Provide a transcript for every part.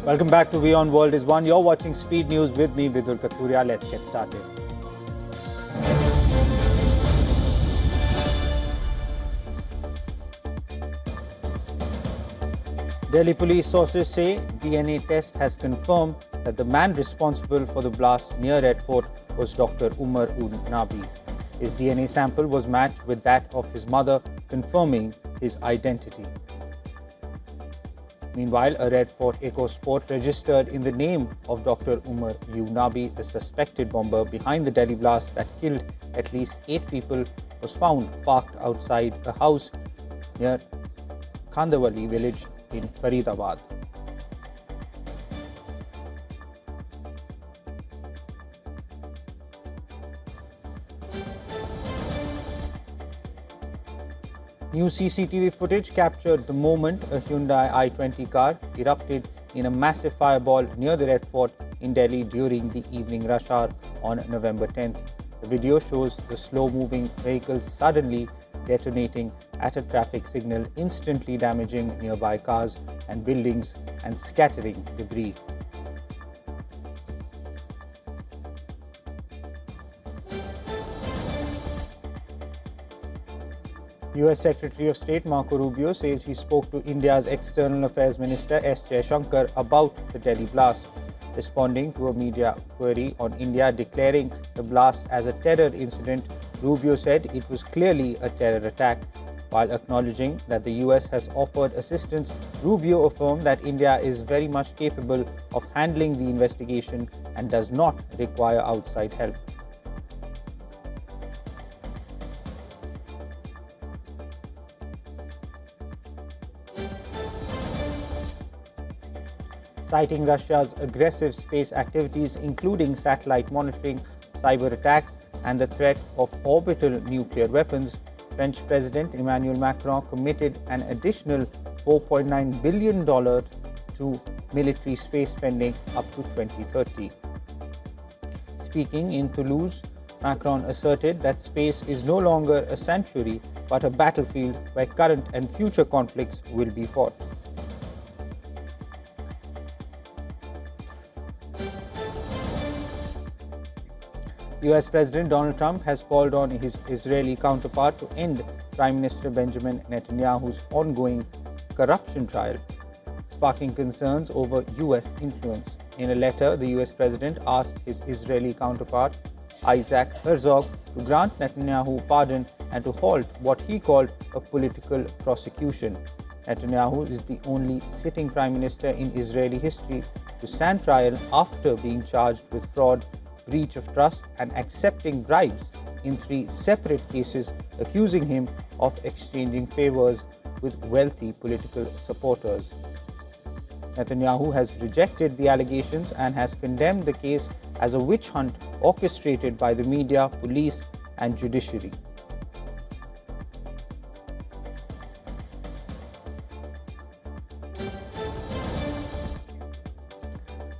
Welcome back to WION World is One. You're watching Speed News with me, Vidul Kathuria. Let's get started. Delhi police sources say DNA test has confirmed that the man responsible for the blast near Red Fort was Dr. Umar Nabi. His DNA sample was matched with that of his mother, confirming his identity. Meanwhile, a Red Fort EcoSport registered in the name of Dr. Umar Nabi, the suspected bomber behind the Delhi blast that killed at least 8 people, was found parked outside a house near Khandawali village in Faridabad. New CCTV footage captured the moment a Hyundai i20 car erupted in a massive fireball near the Red Fort in Delhi during the evening rush hour on November 10th. The video shows the slow-moving vehicle suddenly detonating at a traffic signal, instantly damaging nearby cars and buildings and scattering debris. US Secretary of State Marco Rubio says he spoke to India's External Affairs Minister S. Jaishankar about the Delhi blast. Responding to a media query on India declaring the blast as a terror incident, Rubio said it was clearly a terror attack. While acknowledging that the US has offered assistance, Rubio affirmed that India is very much capable of handling the investigation and does not require outside help. Citing Russia's aggressive space activities, including satellite monitoring, cyber attacks, and the threat of orbital nuclear weapons, French President Emmanuel Macron committed an additional $4.9 billion to military space spending up to 2030. Speaking in Toulouse, Macron asserted that space is no longer a sanctuary but a battlefield where current and future conflicts will be fought. US President Donald Trump has called on his Israeli counterpart to end Prime Minister Benjamin Netanyahu's ongoing corruption trial, sparking concerns over US influence. In a letter, the US President asked his Israeli counterpart, Isaac Herzog, to grant Netanyahu pardon and to halt what he called a political prosecution. Netanyahu is the only sitting Prime Minister in Israeli history to stand trial after being charged with fraud, breach of trust, and accepting bribes in 3 separate cases, accusing him of exchanging favors with wealthy political supporters. Netanyahu has rejected the allegations and has condemned the case as a witch hunt orchestrated by the media, police, and judiciary.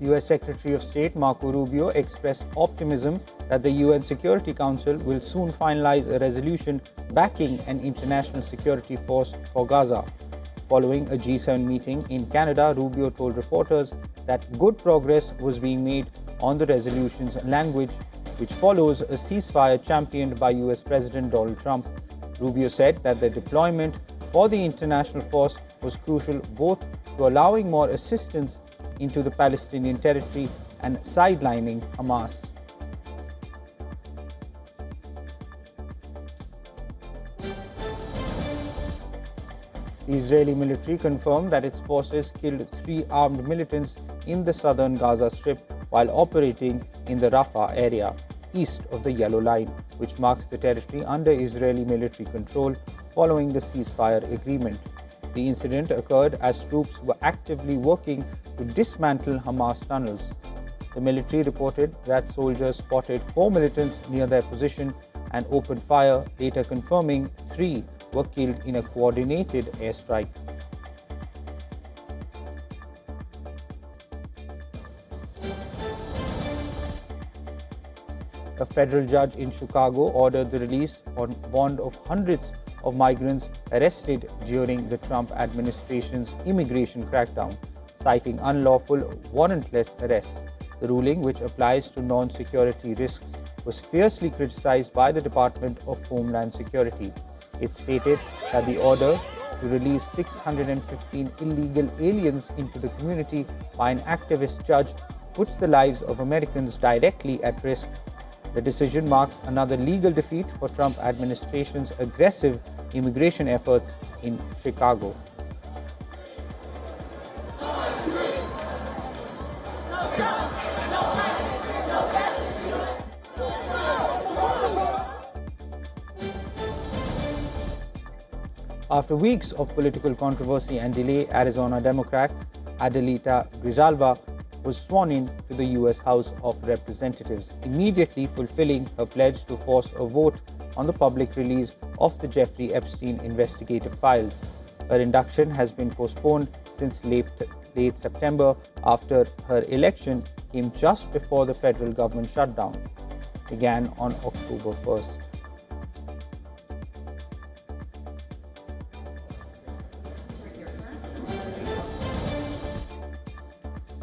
US Secretary of State Marco Rubio expressed optimism that the UN Security Council will soon finalize a resolution backing an international security force for Gaza. Following a G7 meeting in Canada, Rubio told reporters that good progress was being made on the resolution's language, which follows a ceasefire championed by US President Donald Trump. Rubio said that the deployment for the international force was crucial both to allowing more assistance into the Palestinian territory and sidelining Hamas. The Israeli military confirmed that its forces killed 3 armed militants in the southern Gaza Strip while operating in the Rafah area, east of the Yellow Line, which marks the territory under Israeli military control following the ceasefire agreement. The incident occurred as troops were actively working to dismantle Hamas tunnels. The military reported that soldiers spotted 4 militants near their position and opened fire, later confirming 3 were killed in a coordinated airstrike. A federal judge in Chicago ordered the release on bond of hundreds of migrants arrested during the Trump administration's immigration crackdown, citing unlawful warrantless arrests. The ruling, which applies to non-security risks, was fiercely criticized by the Department of Homeland Security. It stated that the order to release 615 illegal aliens into the community by an activist judge puts the lives of Americans directly at risk. The decision marks another legal defeat for Trump administration's aggressive immigration efforts in Chicago. After weeks of political controversy and delay, Arizona Democrat Adele was sworn in to the U.S. House of Representatives, immediately fulfilling her pledge to force a vote on the public release of the Jeffrey Epstein investigative files. Her induction has been postponed since late September after her election came just before the federal government shutdown began on October 1st.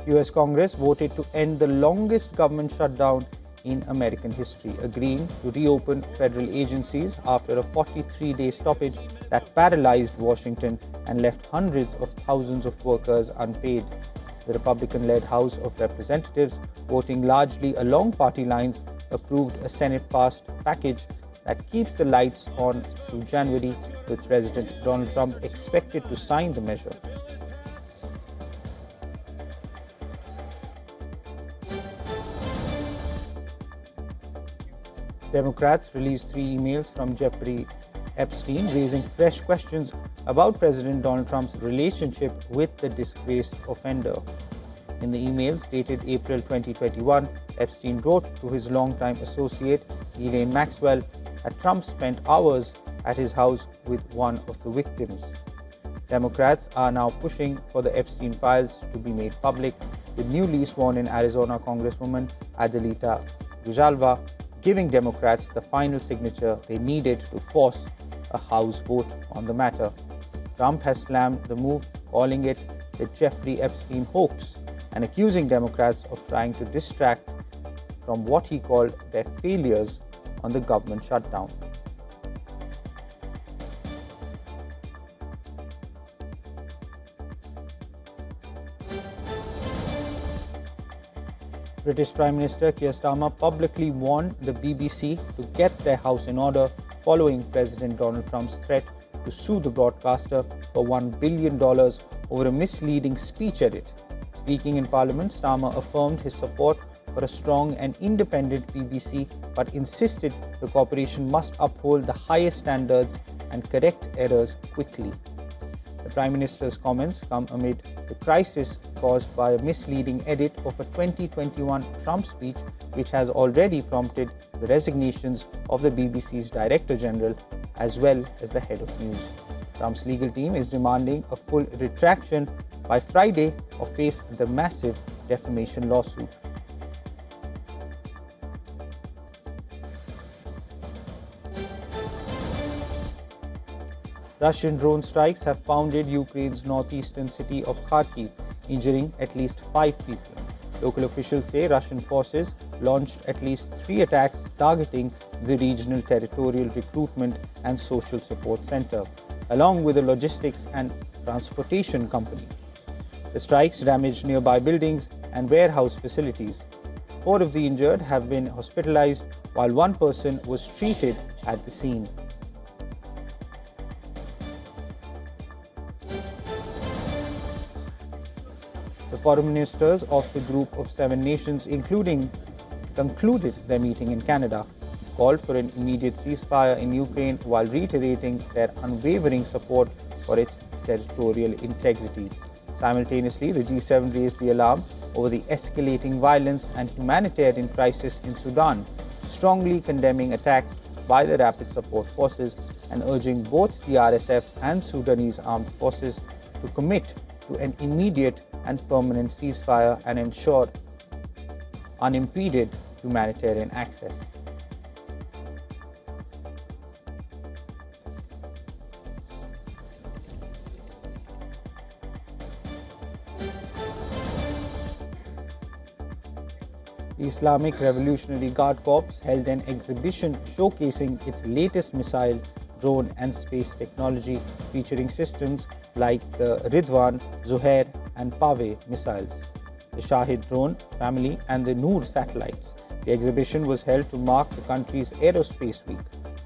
US Congress voted to end the longest government shutdown in American history, agreeing to reopen federal agencies after a 43-day stoppage that paralyzed Washington and left hundreds of thousands of workers unpaid. The Republican-led House of Representatives, voting largely along party lines, approved a Senate-passed package that keeps the lights on through January, with President Donald Trump expected to sign the measure. Democrats released 3 emails from Jeffrey Epstein, raising fresh questions about President Donald Trump's relationship with the disgraced offender. In the emails dated April 2021, Epstein wrote to his longtime associate, Ghislaine Maxwell, that Trump spent hours at his house with one of the victims. Democrats are now pushing for the Epstein files to be made public, with newly sworn-in Arizona Congresswoman Adele giving Democrats the final signature they needed to force a House vote on the matter. Trump has slammed the move, calling it the Jeffrey Epstein hoax and accusing Democrats of trying to distract from what he called their failures on the government shutdown. British Prime Minister Keir Starmer publicly warned the BBC to get their house in order following President Donald Trump's threat to sue the broadcaster for $1 billion over a misleading speech edit. Speaking in Parliament, Starmer affirmed his support for a strong and independent BBC, but insisted the corporation must uphold the highest standards and correct errors quickly. The Prime Minister's comments come amid the crisis caused by a misleading edit of a 2021 Trump speech, which has already prompted the resignations of the BBC's Director General as well as the head of news. Trump's legal team is demanding a full retraction by Friday or face the massive defamation lawsuit. Russian drone strikes have pounded Ukraine's northeastern city of Kharkiv, injuring at least 5 people. Local officials say Russian forces launched at least 3 attacks targeting the regional territorial recruitment and social support center, along with a logistics and transportation company. The strikes damaged nearby buildings and warehouse facilities. 4 of the injured have been hospitalized, while 1 person was treated at the scene. The foreign ministers of the Group of 7 nations, concluded their meeting in Canada, called for an immediate ceasefire in Ukraine while reiterating their unwavering support for its territorial integrity. Simultaneously, the G7 raised the alarm over the escalating violence and humanitarian crisis in Sudan, strongly condemning attacks by the Rapid Support Forces and urging both the RSF and Sudanese armed forces to commit to an immediate and permanent ceasefire and ensure unimpeded humanitarian access. The Islamic Revolutionary Guard Corps held an exhibition showcasing its latest missile, drone and space technology, featuring systems like the Ridwan, Zuhair and Pave missiles, the Shahid drone family and the Noor satellites. The exhibition was held to mark the country's Aerospace Week.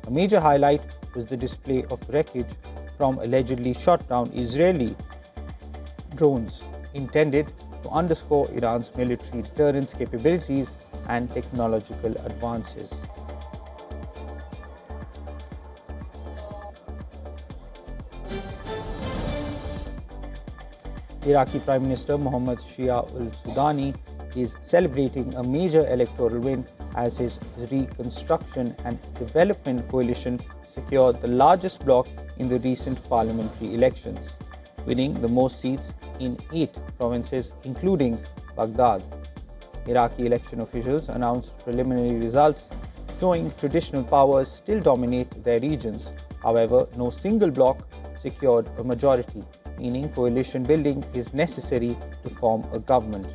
A major highlight was the display of wreckage from allegedly shot down Israeli drones, intended to underscore Iran's military deterrence capabilities and technological advances. Iraqi Prime Minister Mohammad Shia al-Sudani is celebrating a major electoral win as his Reconstruction and Development coalition secured the largest bloc in the recent parliamentary elections, winning the most seats in 8 provinces, including Baghdad. Iraqi election officials announced preliminary results showing traditional powers still dominate their regions. However, no single bloc secured a majority, meaning coalition building is necessary to form a government.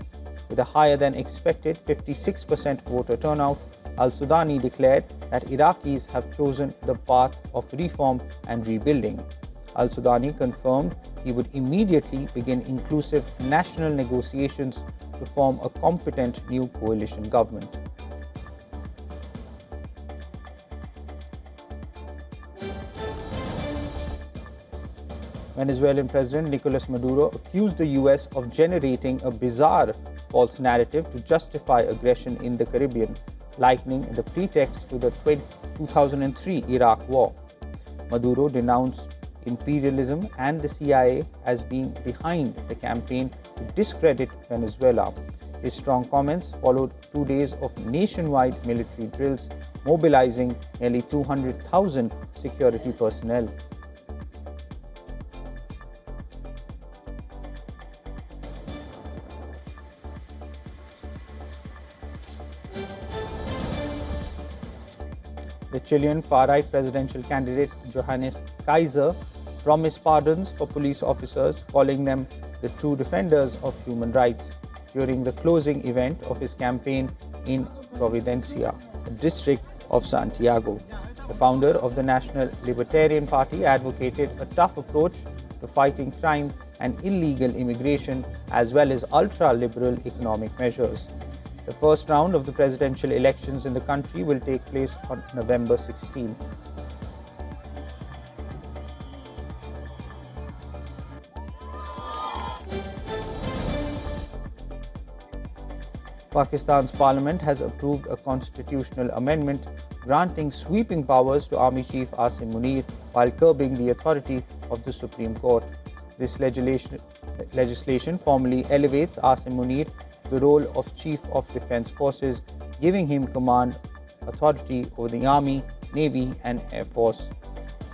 With a higher than expected 56% voter turnout, al-Sudani declared that Iraqis have chosen the path of reform and rebuilding. Al-Sudani confirmed he would immediately begin inclusive national negotiations to form a competent new coalition government. Venezuelan President Nicolas Maduro accused the US of generating a bizarre false narrative to justify aggression in the Caribbean, likening the pretext to the 2003 Iraq War. Maduro denounced imperialism and the CIA as being behind the campaign to discredit Venezuela. His strong comments followed 2 days of nationwide military drills, mobilizing nearly 200,000 security personnel. The Chilean far-right presidential candidate Johannes Kaiser promised pardons for police officers, calling them the true defenders of human rights, during the closing event of his campaign in Providencia, a district of Santiago. The founder of the National Libertarian Party advocated a tough approach to fighting crime and illegal immigration, as well as ultra-liberal economic measures. The first round of the presidential elections in the country will take place on November 16. Pakistan's parliament has approved a constitutional amendment granting sweeping powers to Army Chief Asim Munir while curbing the authority of the Supreme Court. This legislation formally elevates Asim Munir to the role of Chief of Defence Forces, giving him command authority over the Army, Navy and Air Force.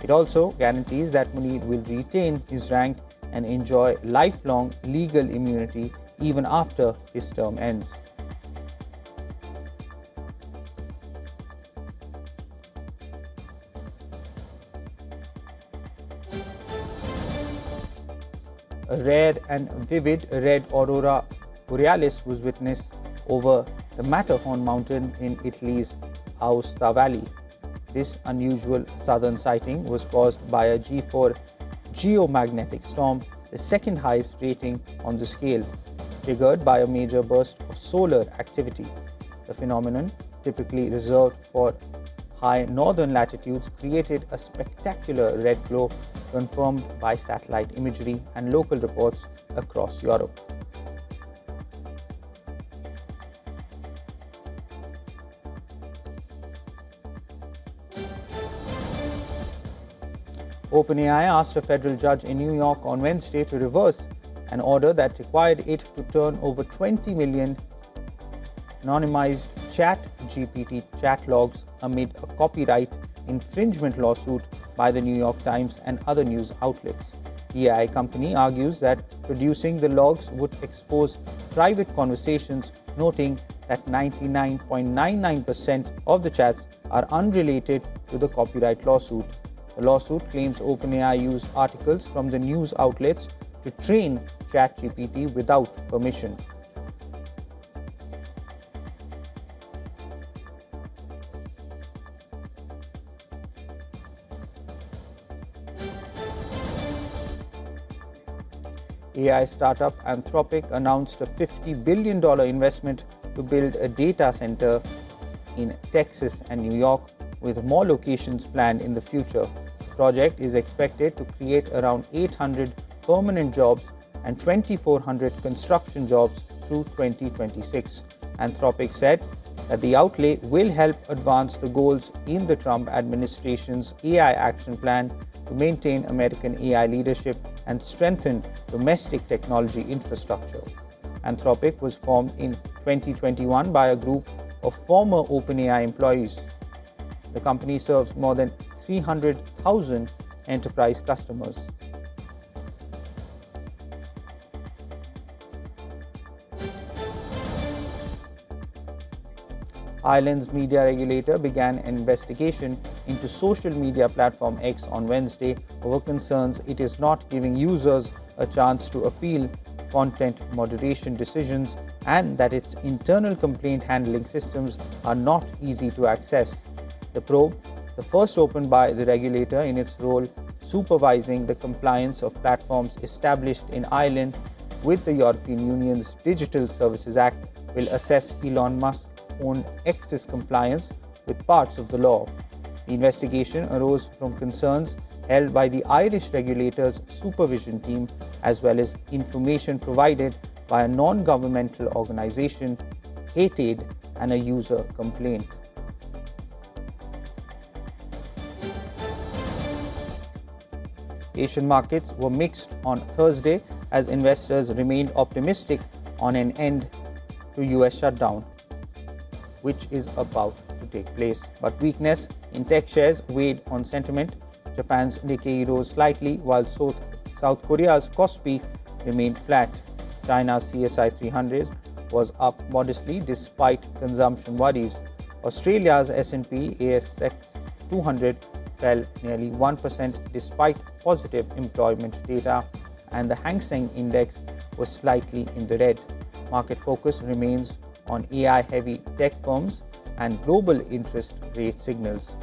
It also guarantees that Munir will retain his rank and enjoy lifelong legal immunity even after his term ends. A rare and vivid red aurora borealis was witnessed over the Matterhorn mountain in Italy's Aosta Valley. This unusual southern sighting was caused by a G4 geomagnetic storm, the second highest rating on the scale, triggered by a major burst of solar activity. The phenomenon, typically reserved for high northern latitudes, created a spectacular red glow confirmed by satellite imagery and local reports across Europe. OpenAI asked a federal judge in New York on Wednesday to reverse an order that required it to turn over 20 million anonymized ChatGPT chat logs amid a copyright infringement lawsuit by the New York Times and other news outlets. The AI company argues that producing the logs would expose private conversations, noting that 99.99% of the chats are unrelated to the copyright lawsuit. The lawsuit claims OpenAI used articles from the news outlets to train ChatGPT without permission. AI startup Anthropic announced a $50 billion investment to build a data center in Texas and New York, with more locations planned in the future. The project is expected to create around 800 permanent jobs and 2,400 construction jobs through 2026. Anthropic said that the outlay will help advance the goals in the Trump administration's AI action plan to maintain American AI leadership and strengthen domestic technology infrastructure. Anthropic was formed in 2021 by a group of former OpenAI employees. The company serves more than 300,000 enterprise customers. Ireland's media regulator began an investigation into social media platform X on Wednesday over concerns it is not giving users a chance to appeal content moderation decisions and that its internal complaint handling systems are not easy to access. The probe, the first opened by the regulator in its role supervising the compliance of platforms established in Ireland with the European Union's Digital Services Act, will assess Elon Musk-owned X's compliance with parts of the law. The investigation arose from concerns held by the Irish regulator's supervision team, as well as information provided by a non-governmental organization, HateAid, and a user complaint. Asian markets were mixed on Thursday as investors remained optimistic on an end to US shutdown, which is about to take place. But weakness in tech shares weighed on sentiment. Japan's Nikkei rose slightly, while South Korea's Kospi remained flat. China's CSI 300 was up modestly despite consumption worries. Australia's S&P ASX 200 fell nearly 1% despite positive employment data, and the Hang Seng Index was slightly in the red. Market focus remains on AI-heavy tech firms and global interest rate signals.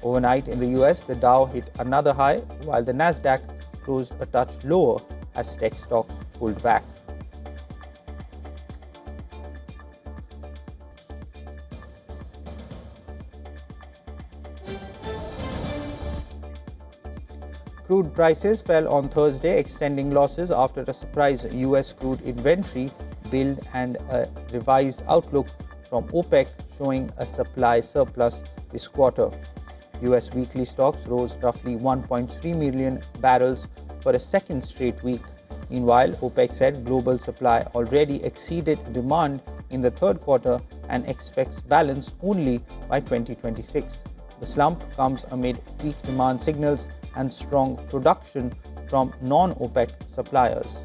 Overnight in the US, the Dow hit another high, while the Nasdaq closed a touch lower as tech stocks pulled back. Crude prices fell on Thursday, extending losses after a surprise US crude inventory build and a revised outlook from OPEC showing a supply surplus this quarter. US weekly stocks rose roughly 1.3 million barrels for a second straight week. Meanwhile, OPEC said global supply already exceeded demand in the third quarter and expects balance only by 2026. The slump comes amid weak demand signals and strong production from non-OPEC suppliers.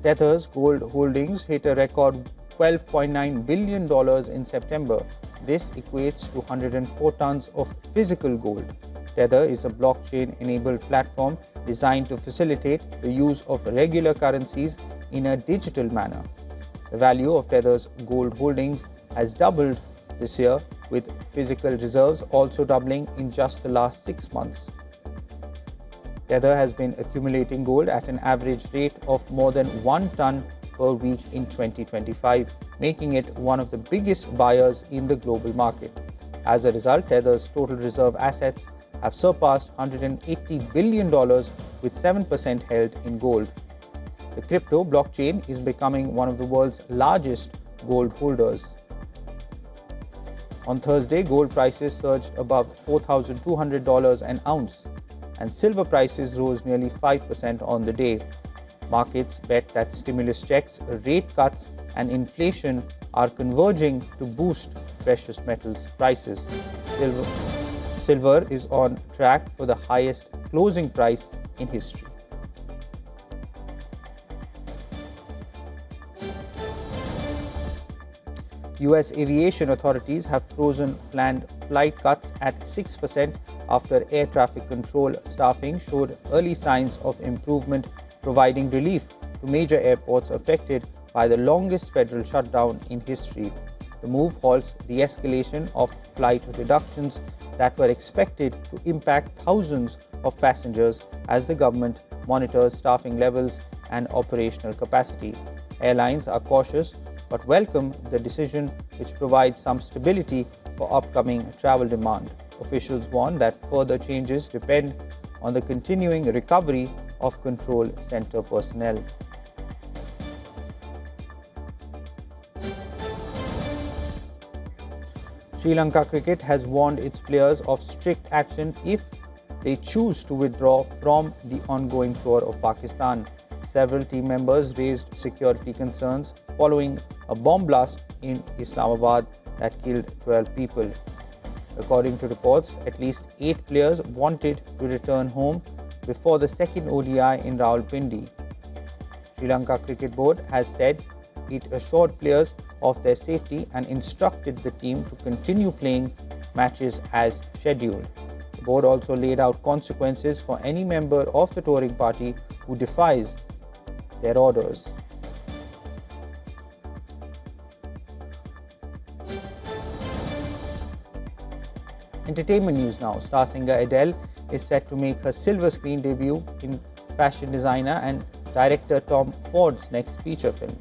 Tether's gold holdings hit a record $12.9 billion in September. This equates to 104 tons of physical gold. Tether is a blockchain-enabled platform designed to facilitate the use of regular currencies in a digital manner. The value of Tether's gold holdings has doubled this year, with physical reserves also doubling in just the last 6 months. Tether has been accumulating gold at an average rate of more than 1 ton per week in 2025, making it one of the biggest buyers in the global market. As a result, Tether's total reserve assets have surpassed $180 billion, with 7% held in gold. The crypto blockchain is becoming one of the world's largest gold holders. On Thursday, gold prices surged above $4,200 an ounce, and silver prices rose nearly 5% on the day. Markets bet that stimulus checks, rate cuts, and inflation are converging to boost precious metals prices. Silver is on track for the highest closing price in history. US aviation authorities have frozen planned flight cuts at 6% after air traffic control staffing showed early signs of improvement, providing relief to major airports affected by the longest federal shutdown in history. The move halts the escalation of flight reductions that were expected to impact thousands of passengers as the government monitors staffing levels and operational capacity. Airlines are cautious but welcome the decision, which provides some stability for upcoming travel demand. Officials warn that further changes depend on the continuing recovery of control center personnel. Sri Lanka cricket has warned its players of strict action if they choose to withdraw from the ongoing tour of Pakistan. Several team members raised security concerns following a bomb blast in Islamabad that killed 12 people. According to reports, at least 8 players wanted to return home before the second ODI in Rawalpindi. Sri Lanka Cricket Board has said it assured players of their safety and instructed the team to continue playing matches as scheduled. The board also laid out consequences for any member of the touring party who defies their orders. Entertainment news now. Star singer Adele is set to make her silver screen debut in fashion designer and director Tom Ford's next feature film,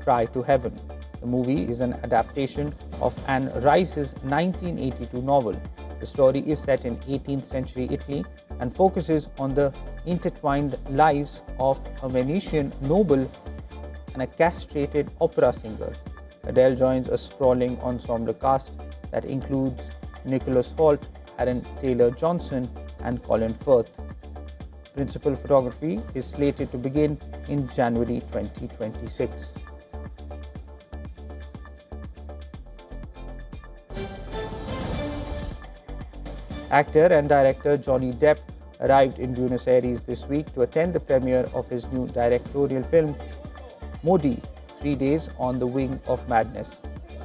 Cry to Heaven. The movie is an adaptation of Anne Rice's 1982 novel. The story is set in 18th century Italy and focuses on the intertwined lives of a Venetian noble and a castrated opera singer. Adele joins a sprawling ensemble cast that includes Nicholas Hoult, Aaron Taylor-Johnson, and Colin Firth. Principal photography is slated to begin in January 2026. Actor and director Johnny Depp arrived in Buenos Aires this week to attend the premiere of his new directorial film, Modi, 3 Days on the Wing of Madness.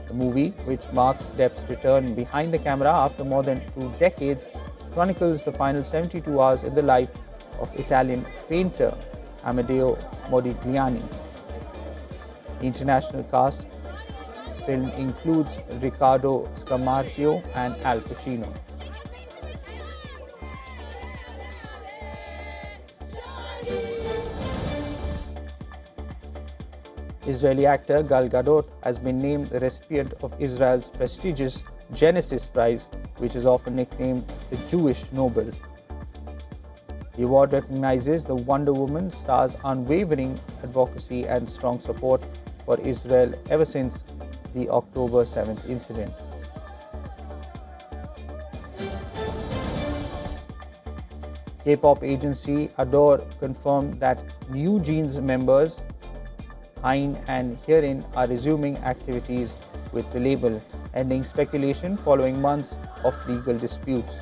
The movie, which marks Depp's return behind the camera after more than 2 decades, chronicles the final 72 hours in the life of Italian painter Amedeo Modigliani. The international cast film includes Riccardo Scamarcio and Al Pacino. Israeli actor Gal Gadot has been named the recipient of Israel's prestigious Genesis Prize, which is often nicknamed the Jewish Nobel. The award recognizes the Wonder Woman star's unwavering advocacy and strong support for Israel ever since the October 7th incident. K-pop agency Adele confirmed that NewJeans members Hein and Herein are resuming activities with the label, ending speculation following months of legal disputes.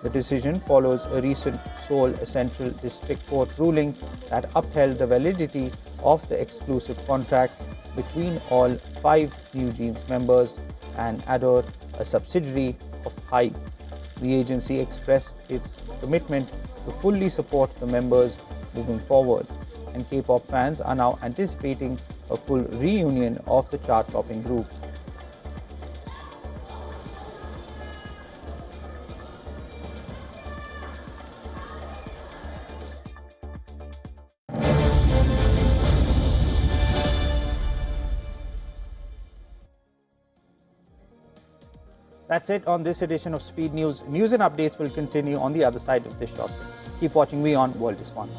The decision follows a recent Seoul Central District Court ruling that upheld the validity of the exclusive contracts between all 5 NewJeans members and Adore, a subsidiary of HYBE. The agency expressed its commitment to fully support the members moving forward, and K-pop fans are now anticipating a full reunion of the chart-topping group. That's it on this edition of Speed News. News and updates will continue on the other side of this shot. Keep watching WION World is One.